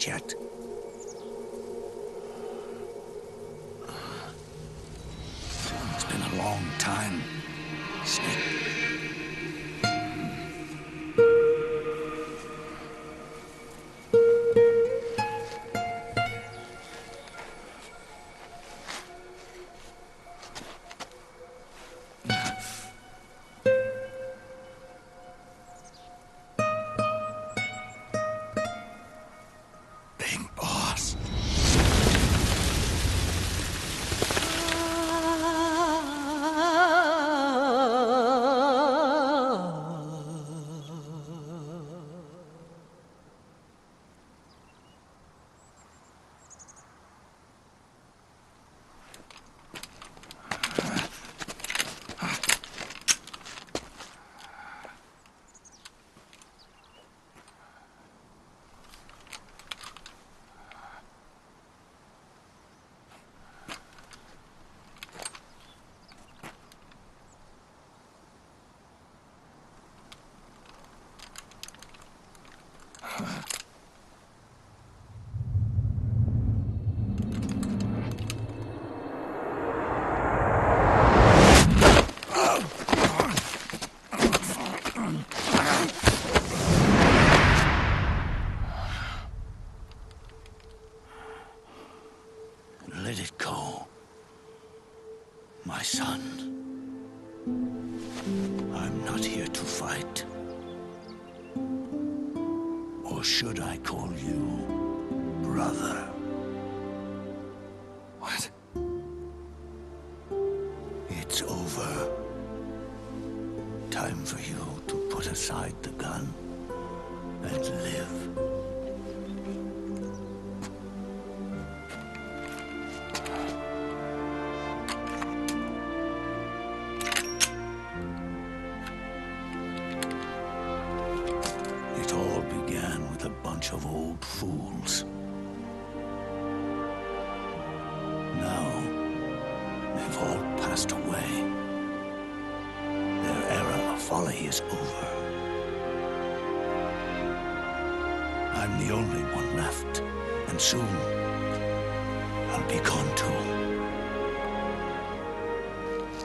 yet. It's been a long time, Snake. Let it go, my son. I'm not here to fight. Or should I call you brother? What? It's over. Time for you to put aside the gun and live. It all began with a bunch of old fools. Now, they've all passed away. Their era of folly is over. I'm the only one left, and soon I'll be gone too.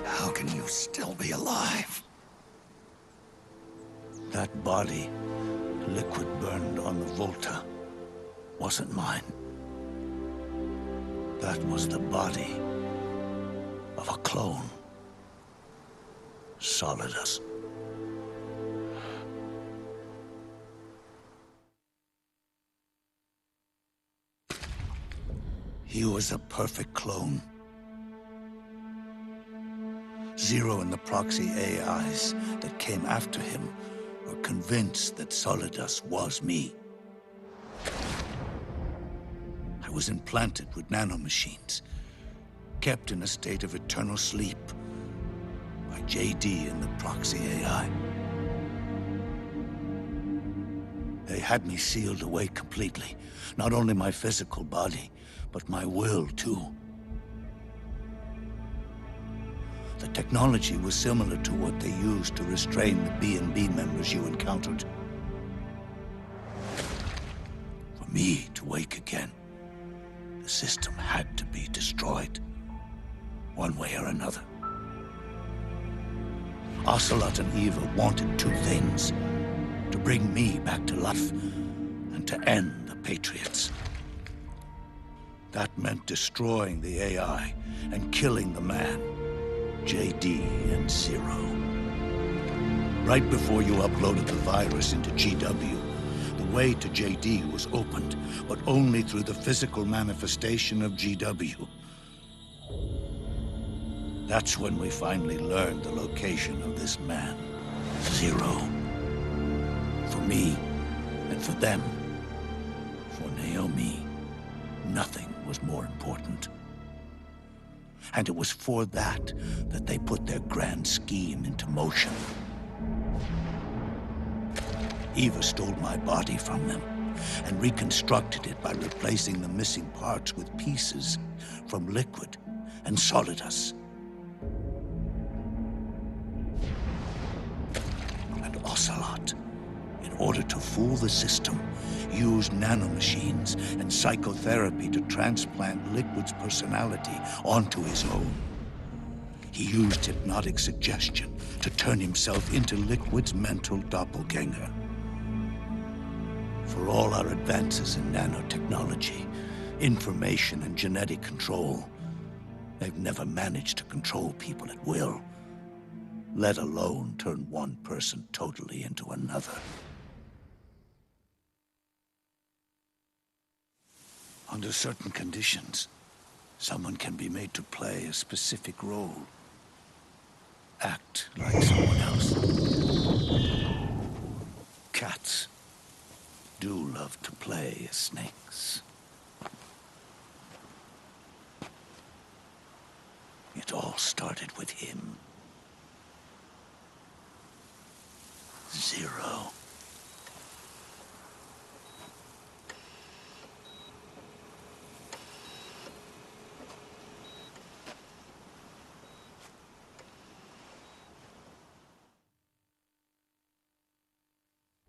How can you still be alive? That body, liquid burned on the Volta, wasn't mine. That was the body of a clone. Solidus. He was a perfect clone. Zero and the proxy AIs that came after him were convinced that Solidus was me. I was implanted with nanomachines, kept in a state of eternal sleep by JD and the proxy AI. They had me sealed away completely, not only my physical body, but my will too. The technology was similar to what they used to restrain the B&B members you encountered. For me to wake again, the system had to be destroyed, one way or another. Ocelot and Eva wanted two things: to bring me back to life and to end the Patriots. That meant destroying the AI and killing the man, JD and Zero. Right before you uploaded the virus into GW, the way to JD was opened, but only through the physical manifestation of GW. That's when we finally learned the location of this man, Zero. For me, and for them, for Naomi, nothing was more important. And it was for that they put their grand scheme into motion. Eva stole my body from them and reconstructed it by replacing the missing parts with pieces from Liquid and Solidus. And Ocelot, in order to fool the system, used nanomachines and psychotherapy to transplant Liquid's personality onto his own. He used hypnotic suggestion to turn himself into Liquid's mental doppelganger. For all our advances in nanotechnology, information and genetic control, they've never managed to control people at will, let alone turn one person totally into another. Under certain conditions, someone can be made to play a specific role. Act like someone else. Cats do love to play as snakes. It all started with him. Zero.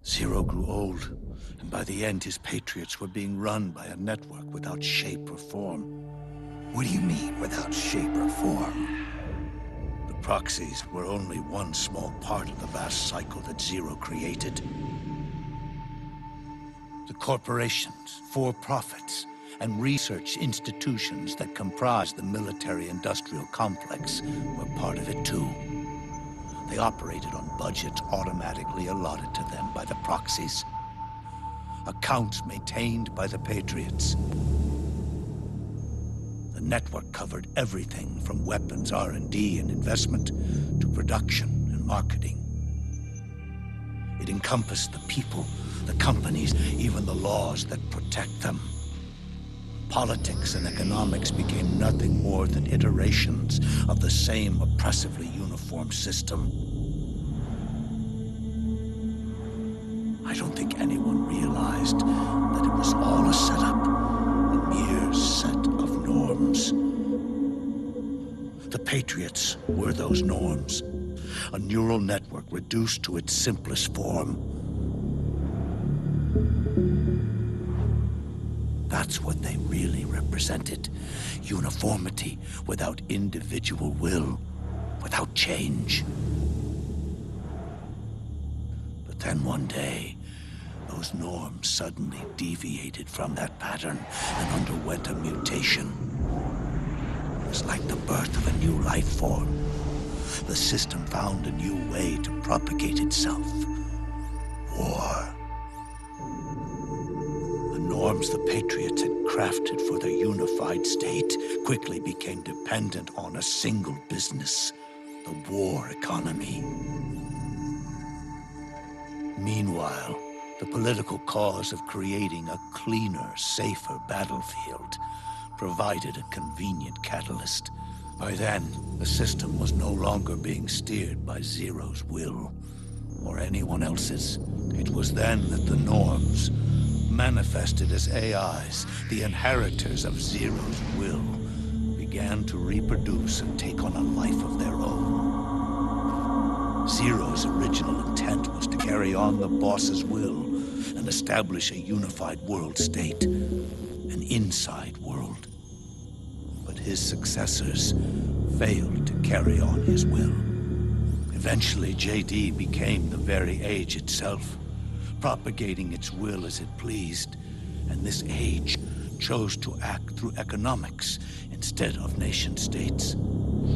Zero grew old, and by the end his patriots were being run by a network without shape or form. What do you mean, without shape or form? The proxies were only one small part of the vast cycle that Zero created. The corporations, for-profits, and research institutions that comprise the military-industrial complex were part of it too. They operated on budgets automatically allotted to them by the proxies. Accounts maintained by the Patriots. The network covered everything from weapons R&D and investment to production and marketing. It encompassed the people, the companies, even the laws that protect them. Politics and economics became nothing more than iterations of the same oppressively uniform system. I don't think anyone realized that it was all a setup, a mere set of norms. The Patriots were those norms, a neural network reduced to its simplest form. That's what they really represented. Uniformity without individual will, without change. But then one day, those norms suddenly deviated from that pattern and underwent a mutation. It was like the birth of a new life form. The system found a new way to propagate itself. War. The norms the Patriots had crafted for their unified state quickly became dependent on a single business, the war economy. Meanwhile, the political cause of creating a cleaner, safer battlefield provided a convenient catalyst. By then, the system was no longer being steered by Zero's will, or anyone else's. It was then that the norms, manifested as AIs, the inheritors of Zero's will, began to reproduce and take on a life of their own. Zero's original intent was to carry on the boss's will and establish a unified world state, an inside world. But his successors failed to carry on his will. Eventually, JD became the very age itself, propagating its will as it pleased, and this age chose to act through economics instead of nation-states.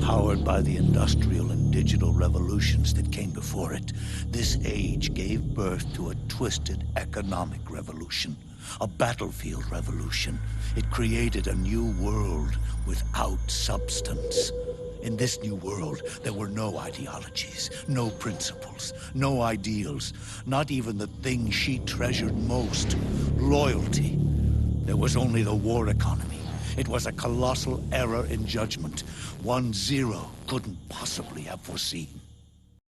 Powered by the industrial and digital revolutions that came before it, this age gave birth to a twisted economic revolution, a battlefield revolution. It created a new world without substance. In this new world, there were no ideologies, no principles, no ideals, not even the thing she treasured most, loyalty. There was only the war economy. It was a colossal error in judgment, one Zero couldn't possibly have foreseen.